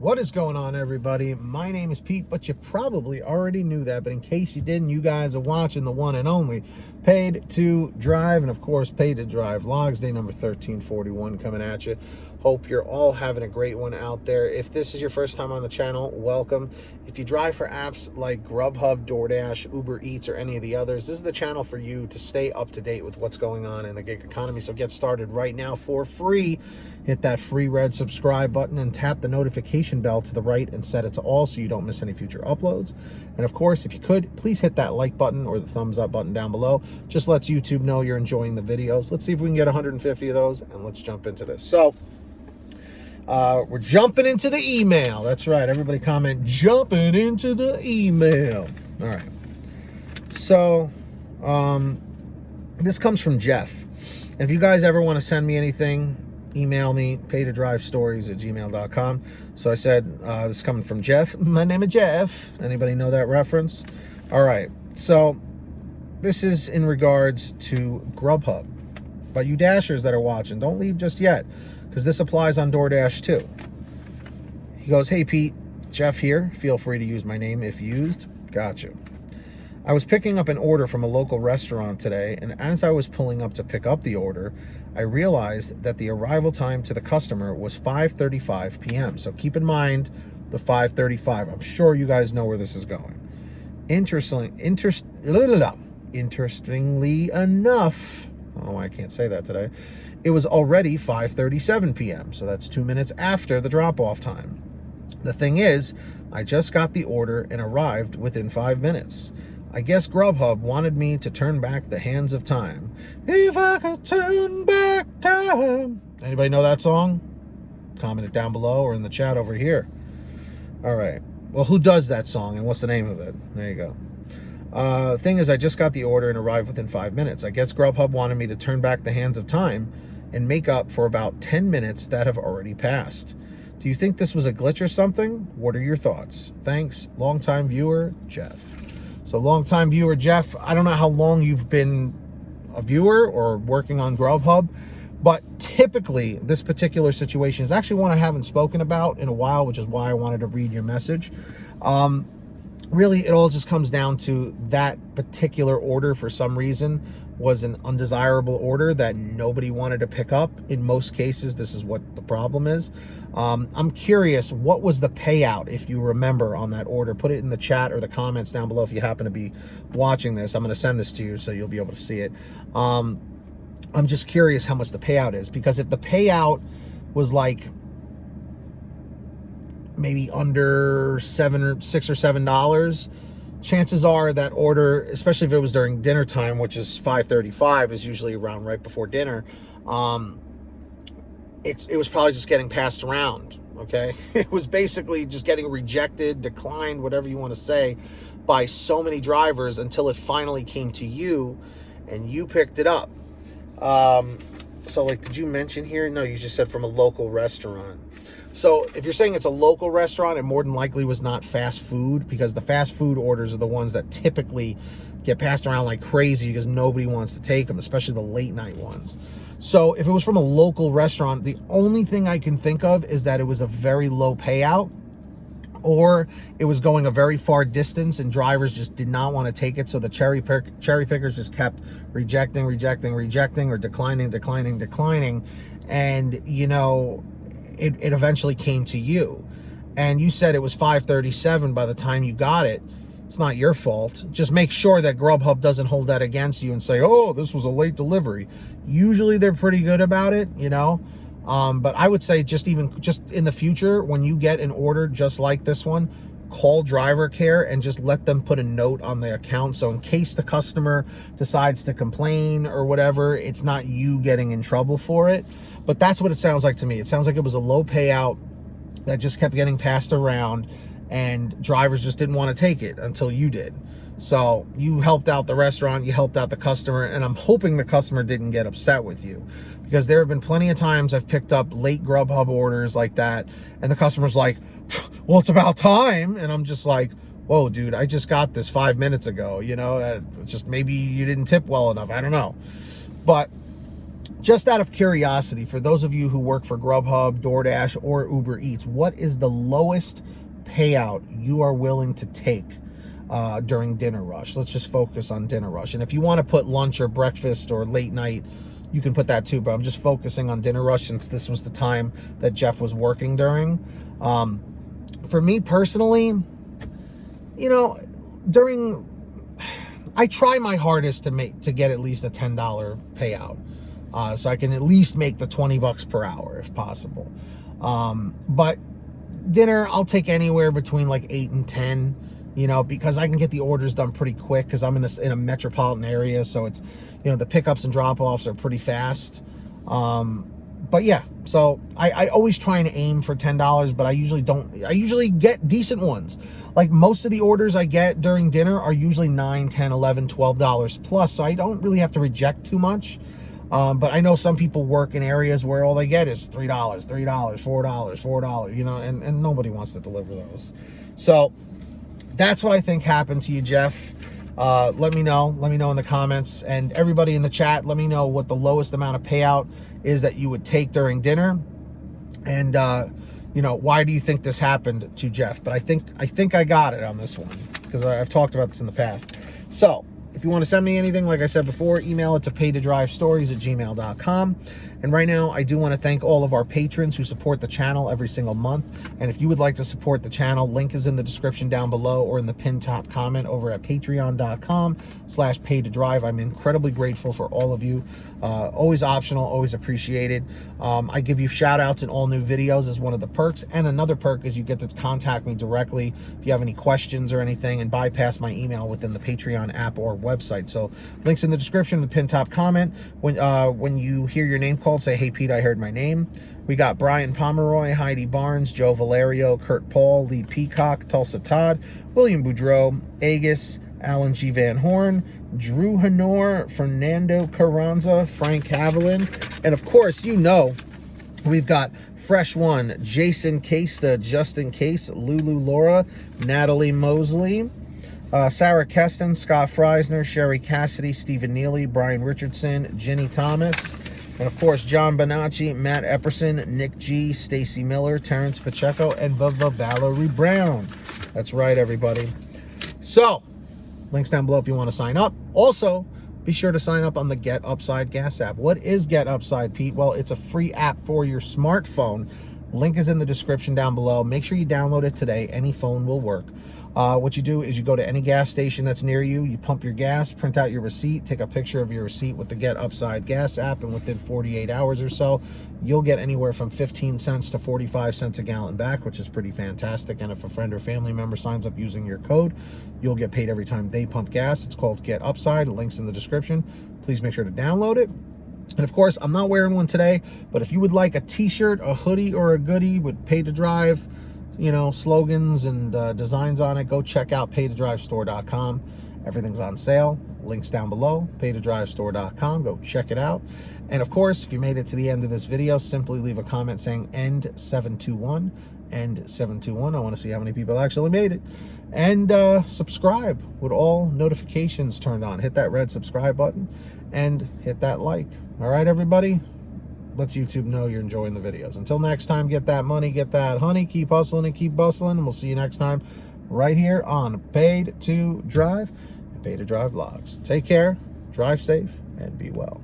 What is going on, everybody? My name is Pete, but you probably already knew that. But in case you didn't, you guys are watching the one and only Paid to Drive, and of course, Paid to Drive Vlogs, day number 1341 coming at you. Hope you're all having a great one out there. If this is your first time on the channel, welcome. If you drive for apps like Grubhub, DoorDash, Uber Eats, or any of the others, this is the channel for you to stay up to date with what's going on in the gig economy. So get started right now for free. Hit that free red subscribe button and tap the notification bell to the right and set it to all so you don't miss any future uploads. And of course, if you could, please hit that like button or the thumbs up button down below. Just lets YouTube know you're enjoying the videos. Let's see if we can get 150 of those, and let's jump into this. So we're jumping into the email. That's right. Everybody comment, jumping into the email. All right. So this comes from Jeff. And if you guys ever want to send me anything, email me, paydtodrivestories@gmail.com. So I said, this is coming from Jeff. My name is Jeff. Anybody know that reference? All right. So this is in regards to Grubhub. But you Dashers that are watching, don't leave just yet, because this applies on DoorDash too. He goes, hey Pete, Jeff here. Feel free to use my name if used. Gotcha. I was picking up an order from a local restaurant today, and as I was pulling up to pick up the order, I realized that the arrival time to the customer was 5:35 p.m. So keep in mind the 5:35. I'm sure you guys know where this is going. Interestingly enough, I don't know why I can't say that today, it was already 5:37 p.m. So that's 2 minutes after the drop-off time. The thing is, I just got the order and arrived within 5 minutes. I guess Grubhub wanted me to turn back the hands of time. If I could turn back time. Anybody know that song? Comment it down below or in the chat over here. All right. Well, who does that song and what's the name of it? There you go. Thing is, I just got the order and arrived within 5 minutes. I guess Grubhub wanted me to turn back the hands of time and make up for about 10 minutes that have already passed. Do you think this was a glitch or something? What are your thoughts? Thanks, longtime viewer, Jeff. So longtime viewer, Jeff, I don't know how long you've been a viewer or working on Grubhub, but typically this particular situation is actually one I haven't spoken about in a while, which is why I wanted to read your message. Really, it all just comes down to that particular order for some reason was an undesirable order that nobody wanted to pick up. In most cases, this is what the problem is. I'm curious, what was the payout, if you remember, on that order? Put it in the chat or the comments down below if you happen to be watching this. I'm going to send this to you so you'll be able to see it. I'm just curious how much the payout is, because if the payout was like maybe under $6 or $7, chances are that order, especially if it was during dinner time, which is 5:35, is usually around right before dinner, it was probably just getting passed around, okay? It was basically just getting rejected, declined, whatever you want to say, by so many drivers until it finally came to you and you picked it up. So like, did you mention here? No, you just said from a local restaurant. So if you're saying it's a local restaurant, it more than likely was not fast food, because the fast food orders are the ones that typically get passed around like crazy because nobody wants to take them, especially the late night ones. So if it was from a local restaurant, the only thing I can think of is that it was a very low payout, or it was going a very far distance and drivers just did not want to take it. So the cherry pickers just kept rejecting, or declining. And, you know, it eventually came to you. And you said it was 5:37 by the time you got it. It's not your fault. Just make sure that Grubhub doesn't hold that against you and say, oh, this was a late delivery. Usually they're pretty good about it, you know. But I would say just in the future, when you get an order just like this one, call driver care and just let them put a note on the account. So in case the customer decides to complain or whatever, it's not you getting in trouble for it. But that's what it sounds like to me. It sounds like it was a low payout that just kept getting passed around, and drivers just didn't want to take it until you did. So you helped out the restaurant, you helped out the customer, and I'm hoping the customer didn't get upset with you, because there have been plenty of times I've picked up late Grubhub orders like that, and the customer's like, well, it's about time. And I'm just like, whoa, dude, I just got this 5 minutes ago, you know, just maybe you didn't tip well enough. I don't know. But Just out of curiosity, for those of you who work for Grubhub, DoorDash, or Uber Eats, what is the lowest payout you are willing to take during dinner rush? Let's just focus on dinner rush. And if you want to put lunch or breakfast or late night, you can put that too, but I'm just focusing on dinner rush since this was the time that Jeff was working during. For me personally, you know, I try my hardest to get at least a $10 payout. So I can at least make the $20 per hour if possible. But dinner, I'll take anywhere between like 8 and 10, you know, because I can get the orders done pretty quick because I'm in a metropolitan area. So it's, you know, the pickups and drop-offs are pretty fast. But yeah, so I always try and aim for $10, but I usually get decent ones. Like most of the orders I get during dinner are usually $9, $10, $11, $12 plus. So I don't really have to reject too much. But I know some people work in areas where all they get is $3, $4, you know, and nobody wants to deliver those. So that's what I think happened to you, Jeff. Let me know in the comments, and everybody in the chat, let me know what the lowest amount of payout is that you would take during dinner. And, you know, why do you think this happened to Jeff? But I think I got it on this one because I've talked about this in the past. So if you want to send me anything, like I said before, email it to paytodrivestories@gmail.com. And right now, I do want to thank all of our patrons who support the channel every single month. And if you would like to support the channel, link is in the description down below or in the pinned top comment over at patreon.com/paytodrive. I'm incredibly grateful for all of you. Always optional, always appreciated. I give you shout outs in all new videos as one of the perks. And another perk is you get to contact me directly if you have any questions or anything and bypass my email within the Patreon app or website. So links in the description, the pinned top comment. When you hear your name called, say, "Hey Pete, I heard my name." We got Brian Pomeroy, Heidi Barnes, Joe Valerio, Kurt Paul, Lee Peacock, Tulsa Todd, William Boudreau, Agus, Alan G. Van Horn, Drew Hanor, Fernando Carranza, Frank Haviland, and of course, you know, we've got Fresh One, Jason Casta, Justin Case, Lulu Laura, Natalie Mosley, Sarah Keston, Scott Freisner, Sherry Cassidy, Stephen Neely, Brian Richardson, Ginny Thomas, and of course, John Bonacci, Matt Epperson, Nick G, Stacy Miller, Terrence Pacheco, and Valerie Brown. That's right, everybody. So, links down below if you want to sign up. Also, be sure to sign up on the Get Upside Gas app. What is Get Upside, Pete? Well, it's a free app for your smartphone. Link is in the description down below. Make sure you download it today. Any phone will work. What you do is you go to any gas station that's near you, you pump your gas, print out your receipt, take a picture of your receipt with the Get Upside Gas app, and within 48 hours or so, you'll get anywhere from 15 cents to 45 cents a gallon back, which is pretty fantastic. And if a friend or family member signs up using your code, you'll get paid every time they pump gas. It's called Get Upside. Links in the description. Please make sure to download it. And of course, I'm not wearing one today, but if you would like a t-shirt, a hoodie, or a goodie with Pay to Drive, you know, slogans and designs on it, go check out paytodrivestore.com. Everything's on sale. Links down below, paytodrivestore.com. Go check it out. And of course, if you made it to the end of this video, simply leave a comment saying end 721. End 721. I want to see how many people actually made it. And subscribe with all notifications turned on. Hit that red subscribe button and hit that like. All right, everybody? Lets YouTube know you're enjoying the videos. Until next time, get that money, get that honey, keep hustling and keep bustling, and we'll see you next time right here on Paid to Drive and Pay to Drive Vlogs. Take care, drive safe, and be well.